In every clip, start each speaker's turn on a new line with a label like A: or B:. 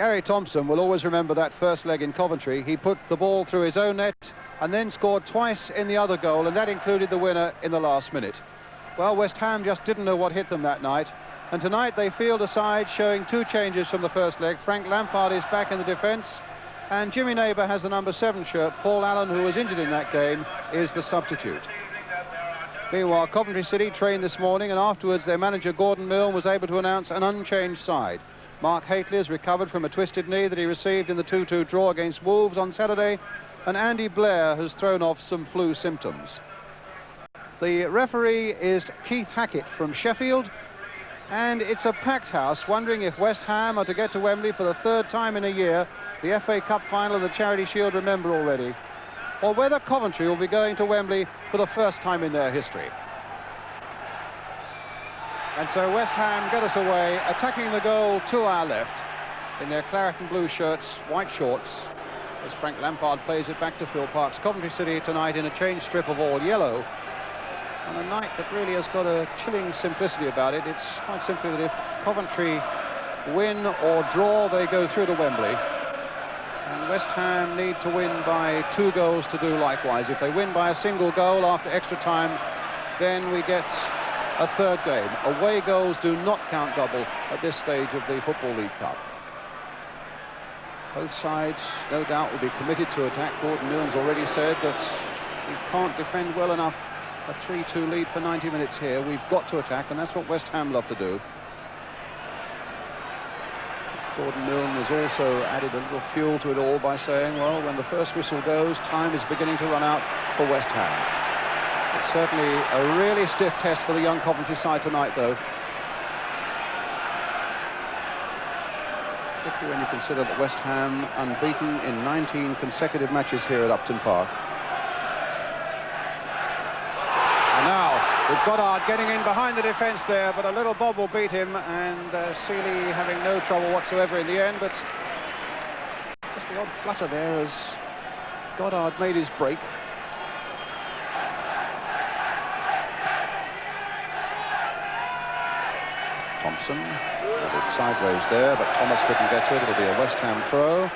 A: Gary Thompson will always remember that first leg in Coventry. He put the ball through his own net and then scored twice in the other goal, and that included the winner in the last minute. Well, West Ham just didn't know what hit them that night, and tonight they field a side showing 2 changes from the first leg. Frank Lampard is back in the defence, and Jimmy Neighbour has the number 7 shirt. Paul Allen, who was injured in that game, is the substitute. Meanwhile, Coventry City trained this morning, and afterwards their manager Gordon Milne was able to announce an unchanged side. Mark Haitley has recovered from a twisted knee that he received in the 2-2 draw against Wolves on Saturday, and Andy Blair has thrown off some flu symptoms. The referee is Keith Hackett from Sheffield, and it's a packed house, wondering if West Ham are to get to Wembley for the 3rd time in a year, the FA Cup final and the Charity Shield, remember already, or whether Coventry will be going to Wembley for the first time in their history. And so West Ham get us away, attacking the goal to our left in their claret and blue shirts, white shorts, as Frank Lampard plays it back to Phil Parkes. Coventry City tonight in a change strip of all yellow, on a night that really has got a chilling simplicity about it. It's quite simply that if Coventry win or draw, they go through to Wembley, and West Ham need to win by 2 goals to do likewise. If they win by a single goal after extra time, then we get a 3rd game. Away goals do not count double at this stage of the Football League Cup. Both sides, no doubt, will be committed to attack. Gordon Milne's already said that we can't defend well enough a 3-2 lead for 90 minutes here. We've got to attack, and that's what West Ham love to do. Gordon Milne has also added a little fuel to it all by saying, well, when the first whistle goes, time is beginning to run out for West Ham. It's certainly a really stiff test for the young Coventry side tonight, though. Particularly when you consider that West Ham unbeaten in 19 consecutive matches here at Upton Park. And now, with Goddard getting in behind the defence there, but a little bob will beat him, and Seeley having no trouble whatsoever in the end, but just the odd flutter there as Goddard made his break. Thompson got it sideways there, but Thomas couldn't get to it. It'll be a West Ham throw.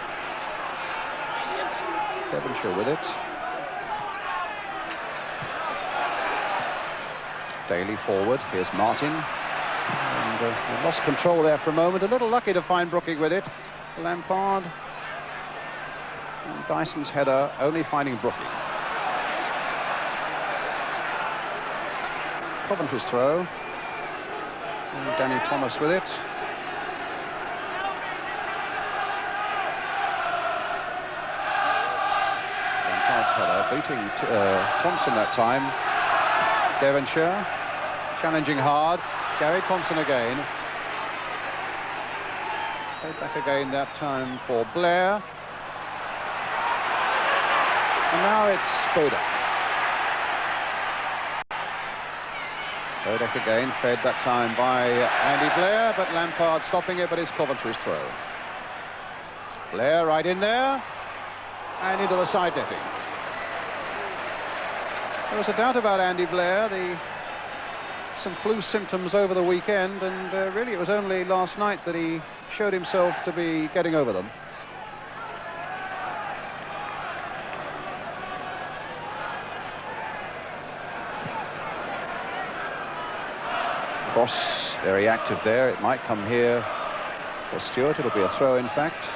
A: Devonshire with it. Daly forward. Here's Martin. And we lost control there for a moment. A little lucky to find Brooking with it. Lampard. And Dyson's header only finding Brooking. Coventry's throw. And Danny Thomas with it. Lampard's header beating Thompson that time. Devonshire challenging hard. Gary Thompson again. Played back again that time for Blair. And now it's Buildup. Bodek again, fed that time by Andy Blair, but Lampard stopping it, but it's Coventry's throw. Blair right in there, and into the side netting. There was a doubt about Andy Blair, some flu symptoms over the weekend, and really it was only last night that he showed himself to be getting over them. Cross, very active there. It might come here for Stewart. It'll be a throw, in fact.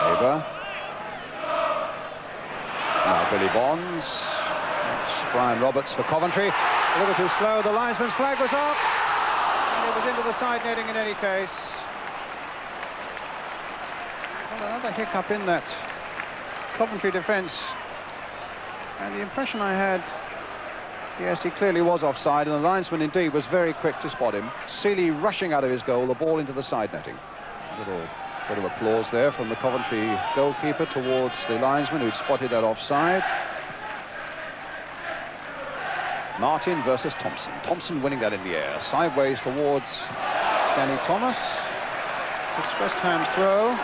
A: Neighbour. Now Billy Bonds. That's Brian Roberts for Coventry. A little too slow. The linesman's flag was up. And it was into the side netting in any case. Well, another hiccup in that Coventry defence, and the impression I had, yes, he clearly was offside, and the linesman indeed was very quick to spot him. Seeley rushing out of his goal, the ball into the side netting. A little bit of applause there from the Coventry goalkeeper towards the linesman who'd spotted that offside. Martin versus Thompson. Thompson winning that in the air, sideways towards Danny Thomas. It's West Ham's throw.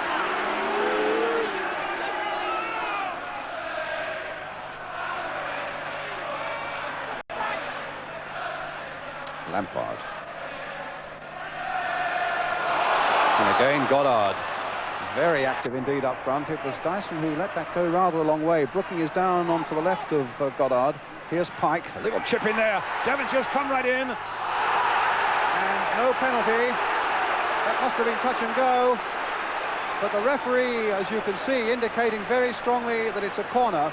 A: Lampard. And again, Goddard. Very active indeed up front. It was Dyson who let that go rather a long way. Brooking is down onto the left of Goddard. Here's Pike. A little chip in there. Devonshire's come right in. And no penalty. That must have been touch and go. But the referee, as you can see, indicating very strongly that it's a corner.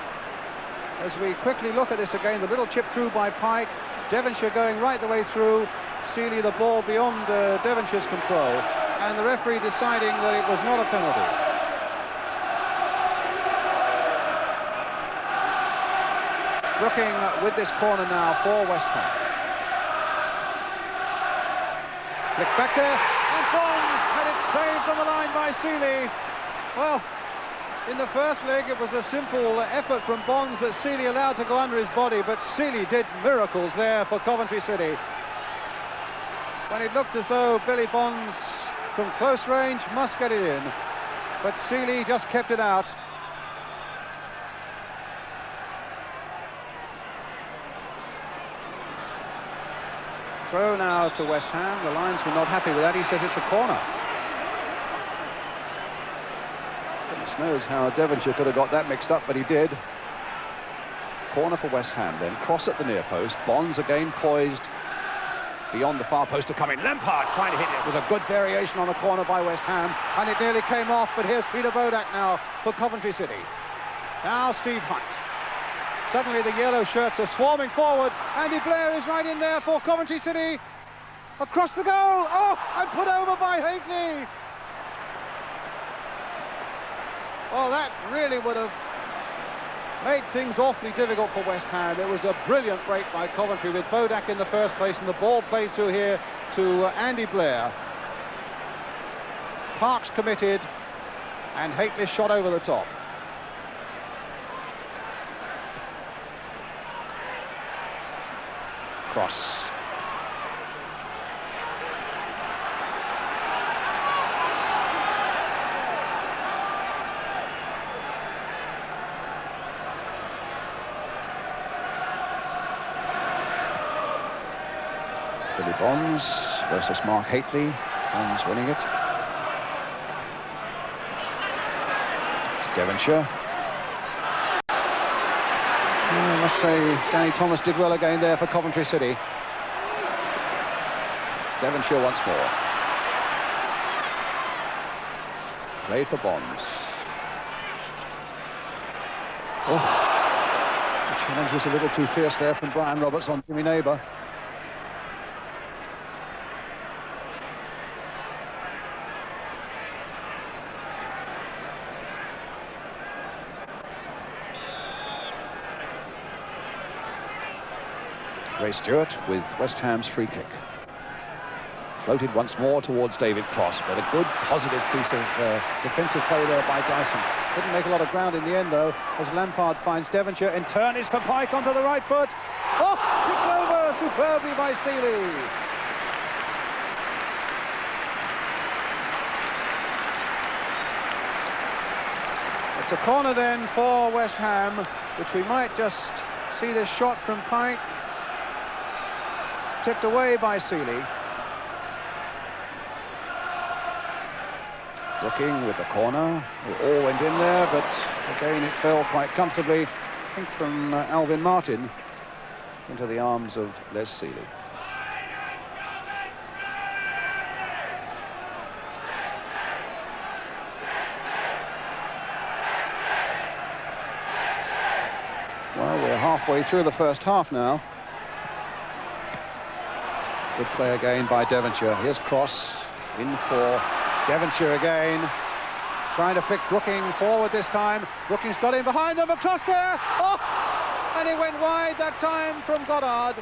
A: As we quickly look at this again, the little chip through by Pike. Devonshire going right the way through. Seeley the ball beyond Devonshire's control. And the referee deciding that it was not a penalty. Brooking with this corner now for West Ham. Flick back there, and Bonds had it saved on the line by Seeley. Well, in the first leg it was a simple effort from Bonds that Seeley allowed to go under his body, but Seeley did miracles there for Coventry City. When it looked as though Billy Bonds from close range must get it in, but Seeley just kept it out. Throw now to West Ham. The linesman not happy with that. He says it's a corner. Goodness knows how Devonshire could have got that mixed up, but he did. Corner for West Ham then. Cross at the near post. Bonds again poised beyond the far post to come in. Lampard trying to hit it. It was a good variation on the corner by West Ham, and it nearly came off, but here's Peter Bodak now for Coventry City. Now Steve Hunt. Suddenly the yellow shirts are swarming forward. Andy Blair is right in there for Coventry City. Across the goal. Oh, and put over by Haitley. Well, that really would have made things awfully difficult for West Ham. It was a brilliant break by Coventry with Bodak in the first place, and the ball played through here to Andy Blair. Parks committed, and Haitley shot over the top. Cross. Billy Bonds versus Mark Haitley. Bonds winning it. It's Devonshire. I must say, Danny Thomas did well again there for Coventry City. Devonshire once more. Played for Bonds. Oh, the challenge was a little too fierce there from Brian Roberts on Jimmy Neighbour. Ray Stewart with West Ham's free kick. Floated once more towards David Cross, but a good positive piece of defensive play there by Dyson. Didn't make a lot of ground in the end though, as Lampard finds Devonshire. In turn is for Pike onto the right foot. Oh, tipped over superbly by Seeley. It's a corner then for West Ham, which we might just see this shot from Pike. Tipped away by Seeley. Brooking with the corner. It all went in there, but again it fell quite comfortably, I think from Alvin Martin into the arms of Les Seeley. Well, we're halfway through the first half now. Good play again by Devonshire. Here's Cross in for Devonshire again. Trying to pick Brooking forward this time. Brooking's got in behind them, across there. Oh! And it went wide that time from Goddard.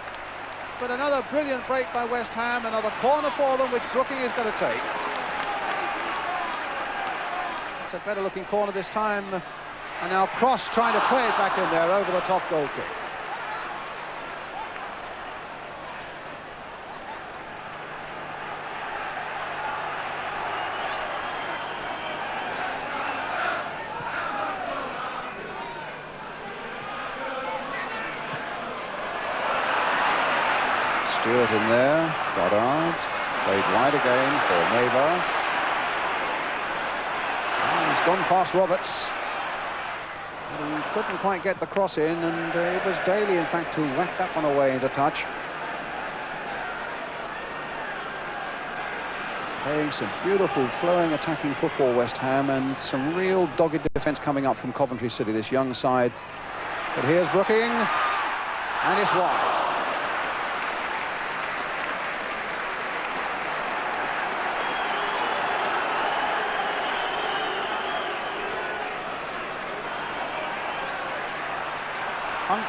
A: But another brilliant break by West Ham. Another corner for them, which Brooking is going to take. It's a better looking corner this time. And now Cross trying to play it back in there over the top goal kick. Stewart in there. Goddard. Played wide again for Neighbour. He's gone past Roberts. He couldn't quite get the cross in, and it was Daly, in fact, who whacked that one away into touch. Playing some beautiful, flowing, attacking football, West Ham, and some real dogged defence coming up from Coventry City, this young side. But here's Brooking, and it's wide. Hunt.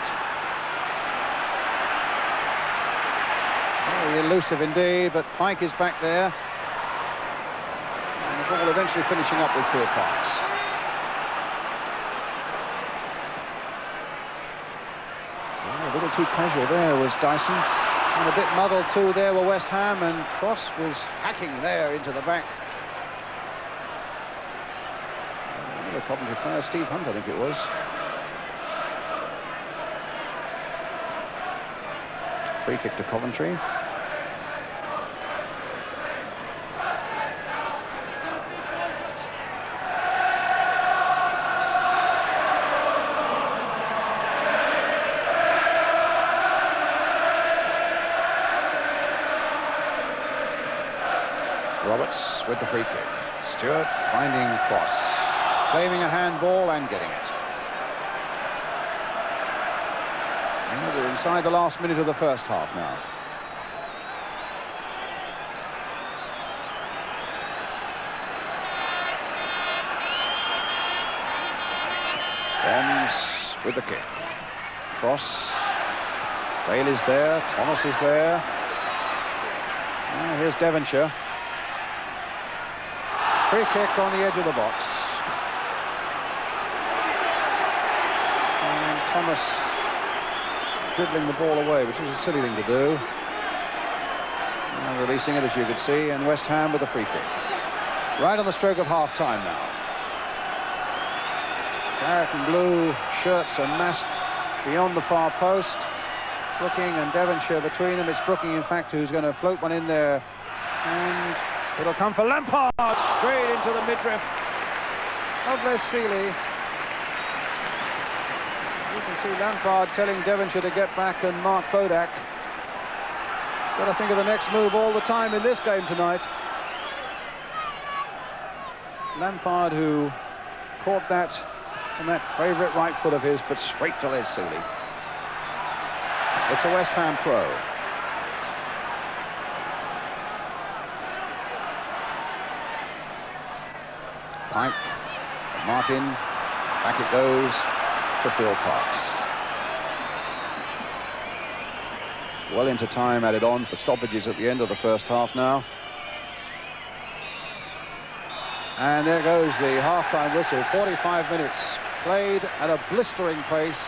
A: Very elusive indeed, but Pike is back there. And the ball eventually finishing up with Philparks. A little too casual there was Dyson. And a bit muddled too there were West Ham, and Cross was hacking there into the back. Another Coventry player, Steve Hunt, I think it was. Free kick to Coventry. Roberts with the free kick. Stewart finding Cross. Claiming a handball and getting it. We're inside the last minute of the first half now. Bonds with the kick. Cross. Dale is there. Thomas is there. Here's Devonshire. Free kick on the edge of the box. And Thomas dribbling the ball away, which is a silly thing to do. And releasing it, as you could see, and West Ham with a free kick. Right on the stroke of half-time now. Claret and blue shirts are massed beyond the far post. Brooking and Devonshire between them. It's Brooking, in fact, who's going to float one in there. And it'll come for Lampard, straight into the midriff of Les Seeley. You can see Lampard telling Devonshire to get back and mark Bodak. Got to think of the next move all the time in this game tonight. Lampard, who caught that on that favourite right foot of his, but straight to Les Seeley. It's a West Ham throw. Pike, Martin, back it goes to Philparks. Well into time added on for stoppages at the end of the first half now. And there goes the half-time whistle. 45 minutes played at a blistering pace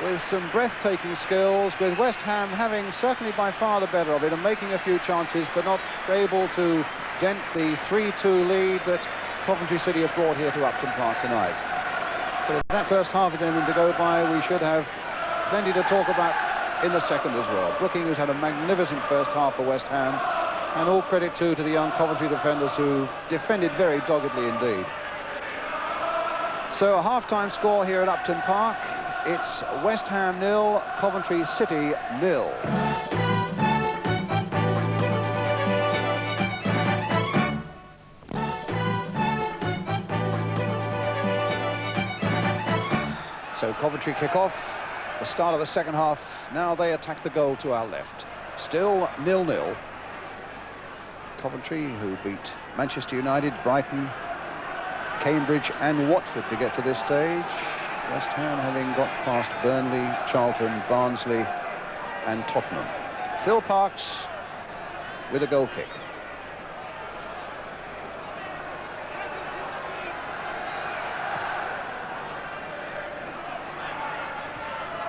A: with some breathtaking skills, with West Ham having certainly by far the better of it and making a few chances, but not able to dent the 3-2 lead that Coventry City have brought here to Upton Park tonight. But if that first half is anything to go by, we should have plenty to talk about in the second as well. Brooking, who's had a magnificent first half for West Ham, and all credit too to the young Coventry defenders who defended very doggedly indeed. So a half-time score here at Upton Park. It's West Ham 0, Coventry City 0. So Coventry kick off, the start of the second half. Now they attack the goal to our left. Still 0-0. Coventry, who beat Manchester United, Brighton, Cambridge and Watford to get to this stage. West Ham having got past Burnley, Charlton, Barnsley and Tottenham. Philparks with a goal kick.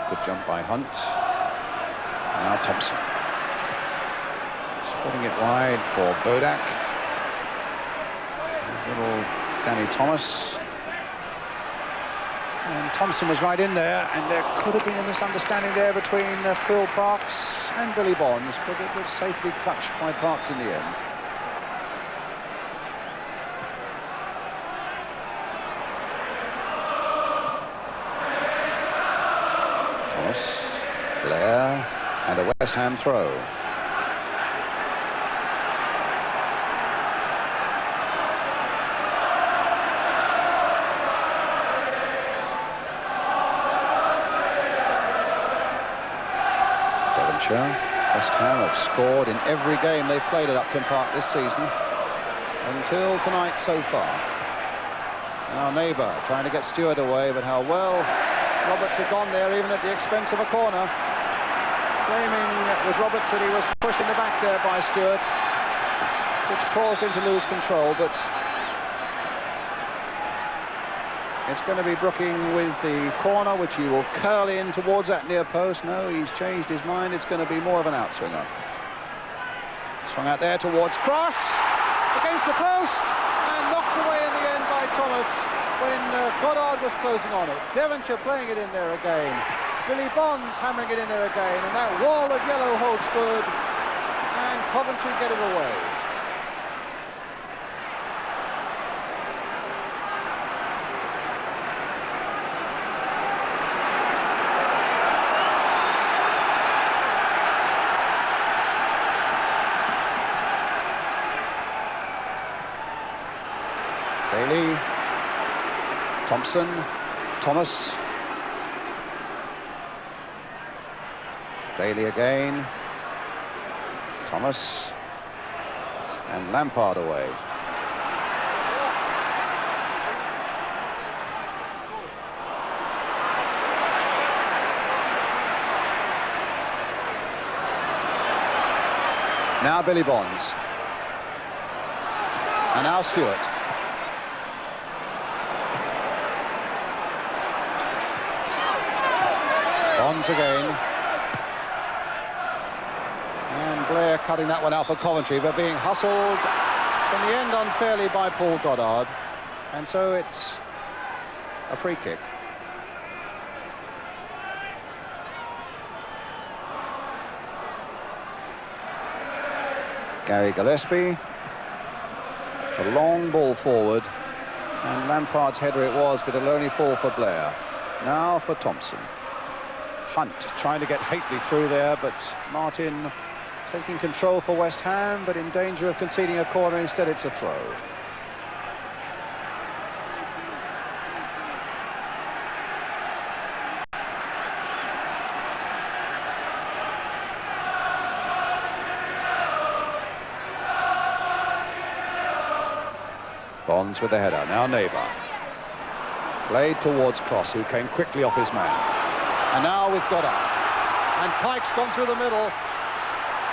A: Good jump by Hunt. And now Thompson. Spotting it wide for Bodak. Little Danny Thomas. And Thompson was right in there, and there could have been a misunderstanding there between Phil Parkes and Billy Bonds, but it was safely clutched by Parkes in the end. Blair, and a West Ham throw. West Ham have scored in every game they've played at Upton Park this season until tonight so far. Now Neighbour trying to get Stewart away, but how well Roberts had gone there, even at the expense of a corner. Claiming it was Roberts that he was pushed in the back there by Stewart, which caused him to lose control, but it's going to be Brooking with the corner, which he will curl in towards that near post. No, he's changed his mind. It's going to be more of an outswinger. Swung out there towards cross, against the post, and knocked away in the end by Thomas when Goddard was closing on it. Devonshire playing it in there again. Billy Bonds hammering it in there again, and that wall of yellow holds good, and Coventry get it away. Daly, Thompson, Thomas, Daly again, Thomas, and Lampard away. Now Billy Bonds, and now Stewart. Bonds again, and Blair cutting that one out for Coventry, but being hustled in the end unfairly by Paul Goddard, and so it's a free kick. Gary Gillespie, a long ball forward, and Lampard's header it was, but it'll only fall for Blair. Now for Thompson. Hunt trying to get Haitley through there, but Martin taking control for West Ham, but in danger of conceding a corner. Instead it's a throw. Bonds with the header, now Neighbour. Played towards Cross, who came quickly off his man. And now with Goddard. And Pike's gone through the middle.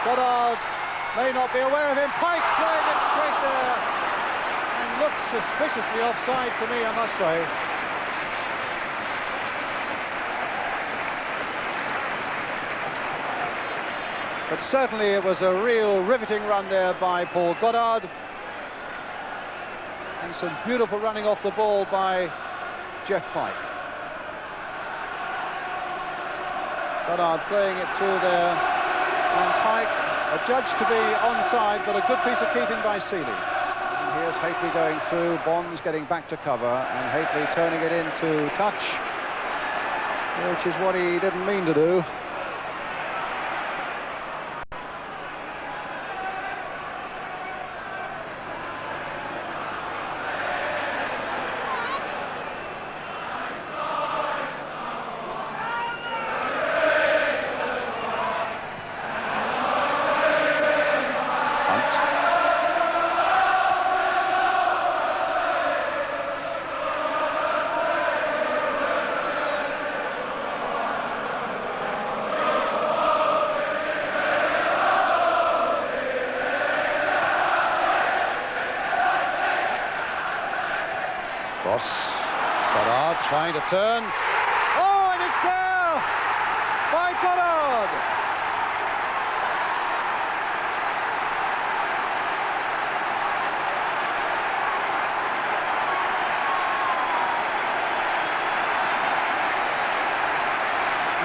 A: Goddard may not be aware of him. Pike playing it straight there. And looks suspiciously offside to me, I must say. But certainly it was a real riveting run there by Paul Goddard. And some beautiful running off the ball by Jeff Pike. Goddard playing it through there, and Pike adjudged to be onside, but a good piece of keeping by Seeley. And here's Haitley going through, Bonds getting back to cover, and Haitley turning it into touch, which is what he didn't mean to do. Cross, Goddard trying to turn. Oh, and it's there by Goddard.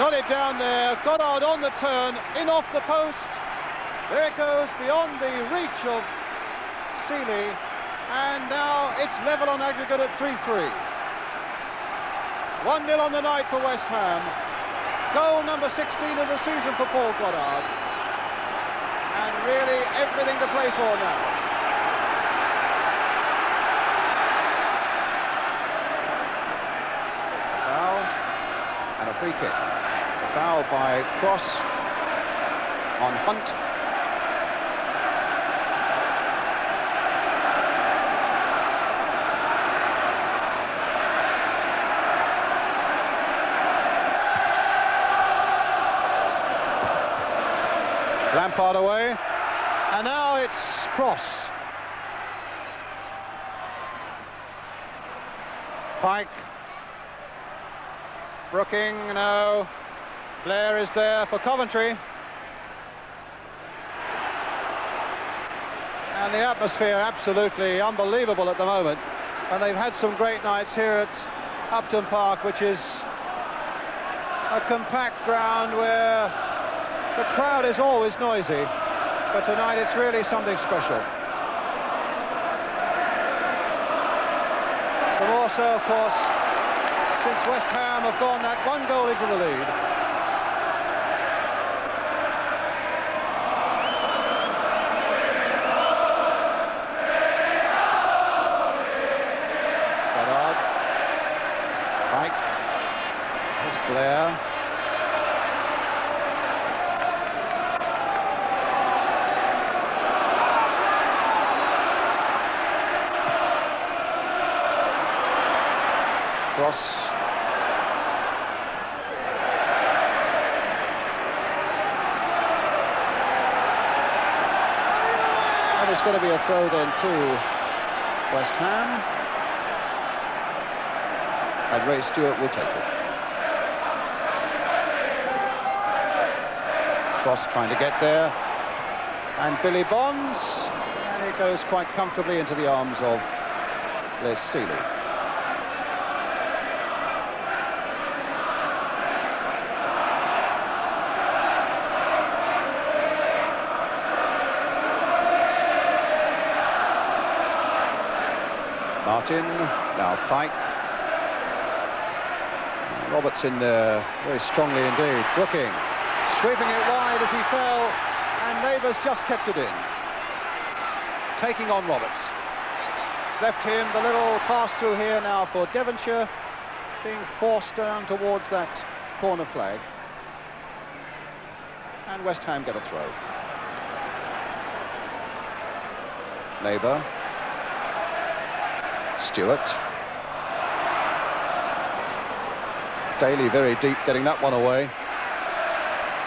A: got it down there. Goddard on the turn, in off the post. There it goes, beyond the reach of Seeley. And now it's level on aggregate at 3-3. 1-0 on the night for West Ham. Goal number 16 of the season for Paul Goddard. And really everything to play for now. Foul and a free kick. A foul by Cross on Hunt. Lampard away, and now it's Cross. Pike. Brooking, no. Blair is there for Coventry. And the atmosphere absolutely unbelievable at the moment. And they've had some great nights here at Upton Park, which is a compact ground where the crowd is always noisy, but tonight it's really something special. The more so, of course, since West Ham have gone that 1 goal into the lead. Goddard. Pike. There's Blair. Cross. And it's going to be a throw then to West Ham. And Ray Stewart will take it. Cross trying to get there. And Billy Bonds. And it goes quite comfortably into the arms of Les Seeley. Martin, now Pike. Roberts in there very strongly indeed. Brooking, sweeping it wide as he fell, and Neighbours just kept it in. Taking on Roberts. It's left him the little pass through here now for Devonshire, being forced down towards that corner flag. And West Ham get a throw. Neighbour. Stewart. Daly very deep, getting that one away.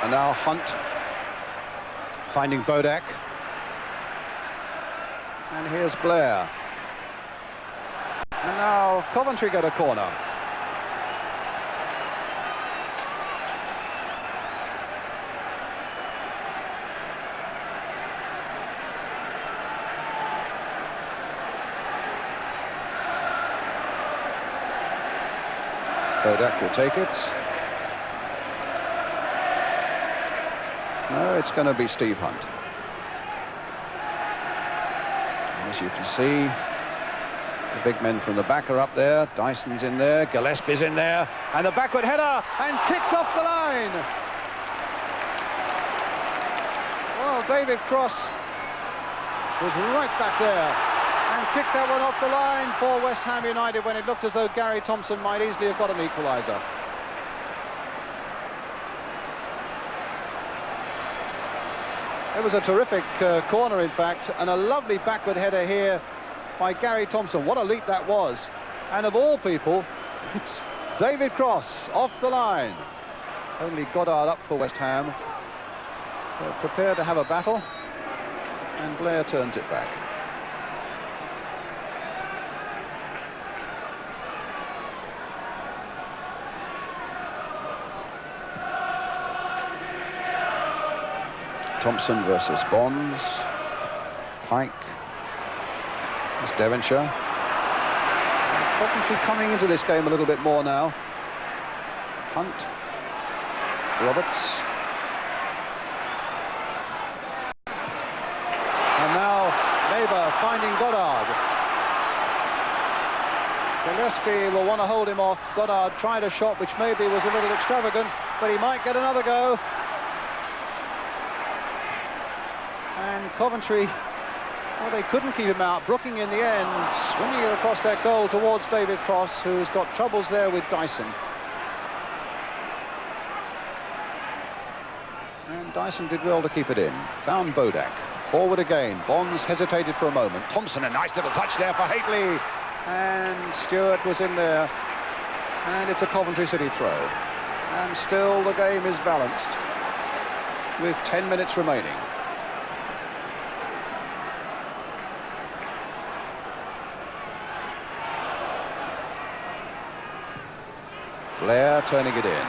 A: And now Hunt finding Bodak. And here's Blair. And now Coventry get a corner. Bodak will take it. No, it's going to be Steve Hunt. As you can see, the big men from the back are up there. Dyson's in there, Gillespie's in there, and the backward header, and kicked off the line. Well, David Cross was right back there and kicked that one off the line for West Ham United when it looked as though Gary Thompson might easily have got an equaliser. It was a terrific corner, in fact, and a lovely backward header here by Gary Thompson. What a leap that was. And of all people, it's David Cross off the line. Only Goddard up for West Ham. They're prepared to have a battle, and Blair turns it back. Thompson versus Bonds. Pike. There's Devonshire. Coventry coming into this game a little bit more now. Hunt. Roberts. And now Neighbour finding Goddard. Gillespie will want to hold him off. Goddard tried a shot which maybe was a little extravagant, but he might get another go. And Coventry, well, they couldn't keep him out. Brooking in the end, swinging it across that goal towards David Cross, who's got troubles there with Dyson. And Dyson did well to keep it in. Found Bodak. Forward again. Bonds hesitated for a moment. Thompson, a nice little touch there for Haitley. And Stewart was in there. And it's a Coventry City throw. And still the game is balanced with 10 minutes remaining. Blair turning it in.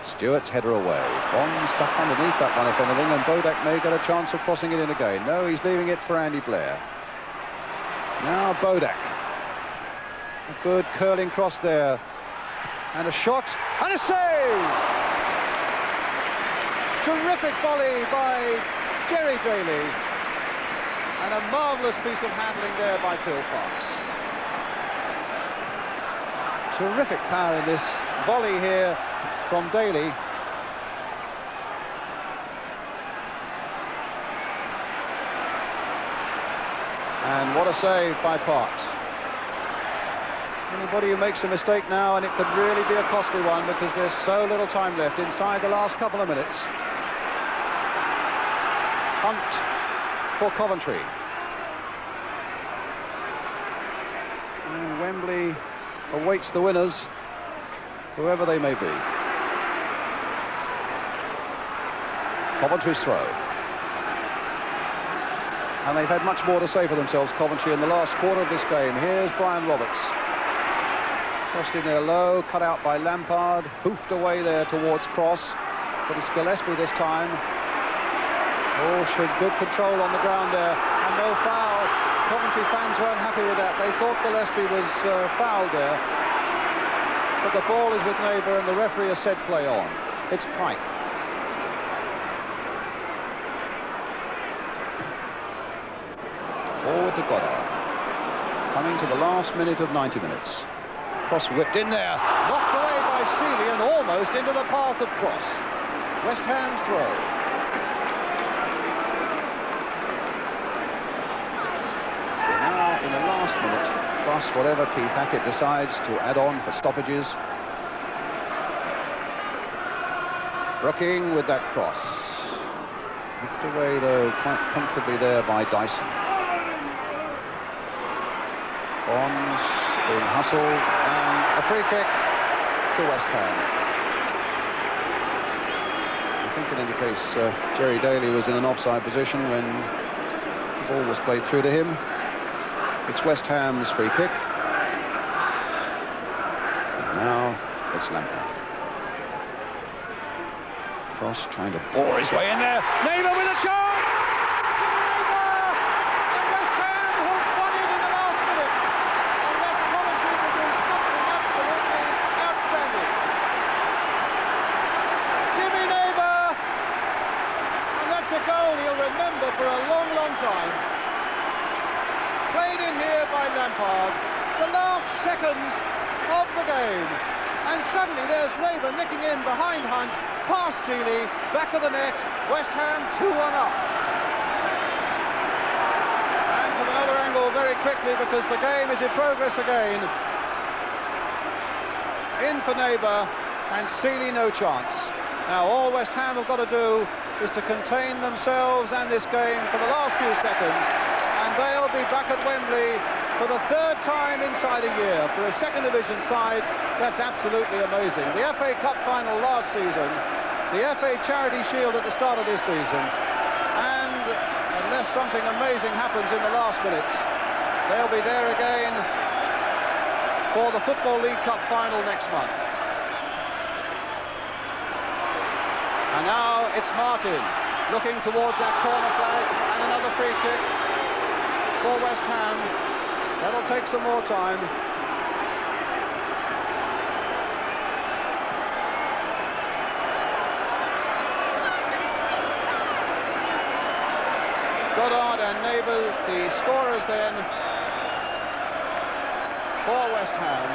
A: Stewart's header away. Bond stuck underneath that one, if anything, and Bodak may get a chance of crossing it in again. No, he's leaving it for Andy Blair. Now Bodak. A good curling cross there. And a shot, and a save! Terrific volley by Jerry Daly. And a marvellous piece of handling there by Phil Parkes. Terrific power in this volley here from Daly. And what a save by Parkes. Anybody who makes a mistake now, and it could really be a costly one because there's so little time left inside the last couple of minutes. Hunt for Coventry. And Wembley awaits the winners, whoever they may be. Coventry's throw. And they've had much more to say for themselves, Coventry, in the last quarter of this game. Here's Brian Roberts. Crossed in there low, cut out by Lampard, hoofed away there towards Cross, but it's Gillespie this time. Oh, showed good control on the ground there, and no foul. Coventry fans weren't happy with that. They thought Gillespie was fouled there, but the ball is with Neighbour, and the referee has said play on. It's Pike. Forward to Goddard, coming to the last minute of 90 minutes. Cross whipped in there, knocked away by Seeley and almost into the path of Cross. West Ham's throw. We're now in the last minute, plus whatever Keith Hackett decides to add on for stoppages. Brooking with that cross. Whipped away though quite comfortably there by Dyson. Bonds being hustled, and a free kick to West Ham. I think in any case Jerry Daly was in an offside position when the ball was played through to him. It's West Ham's free kick. And now it's Lampard. Cross trying to bore his way in there. Neighbour with a chance! Remember for a long, long time. Played in here by Lampard, the last seconds of the game, and suddenly there's Neighbour nicking in behind Hunt, past Seeley, back of the net, West Ham 2-1 up. And from another angle very quickly, because the game is in progress again. In for Neighbour, and Seeley no chance. Now all West Ham have got to do is to contain themselves and this game for the last few seconds, and they'll be back at Wembley for the third time inside a year. For a second division side, that's absolutely amazing. The FA Cup final last season, the FA Charity Shield at the start of this season, and unless something amazing happens in the last minutes, they'll be there again for the Football League Cup final next month. And now it's Martin looking towards that corner flag, and another free kick for West Ham. That'll take some more time. Goddard and Neighbour, the scorers then for West Ham.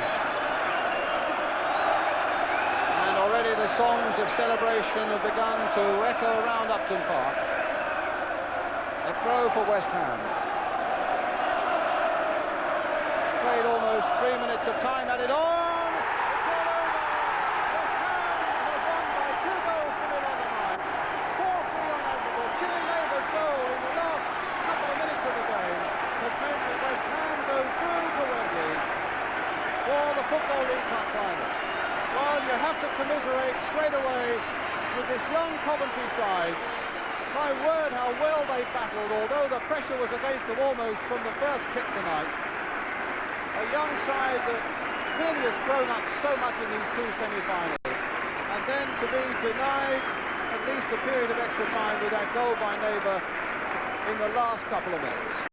A: And already the songs of celebration have begun to echo around Upton Park. A throw for West Ham. Played almost 3 minutes of time, added on. It's all over. West Ham have won by 2 goals to nil on the night. 4-3 on aggregate. Jimmy Labour's goal in the last couple of minutes of the game has meant that West Ham go through to Wembley for the Football League Cup final. Well, you have to commiserate straight away with this young Coventry side. My word, how well they battled, although the pressure was against them almost from the first kick tonight. A young side that really has grown up so much in these 2 semi-finals. And then to be denied at least a period of extra time with that goal by Neighbour in the last couple of minutes.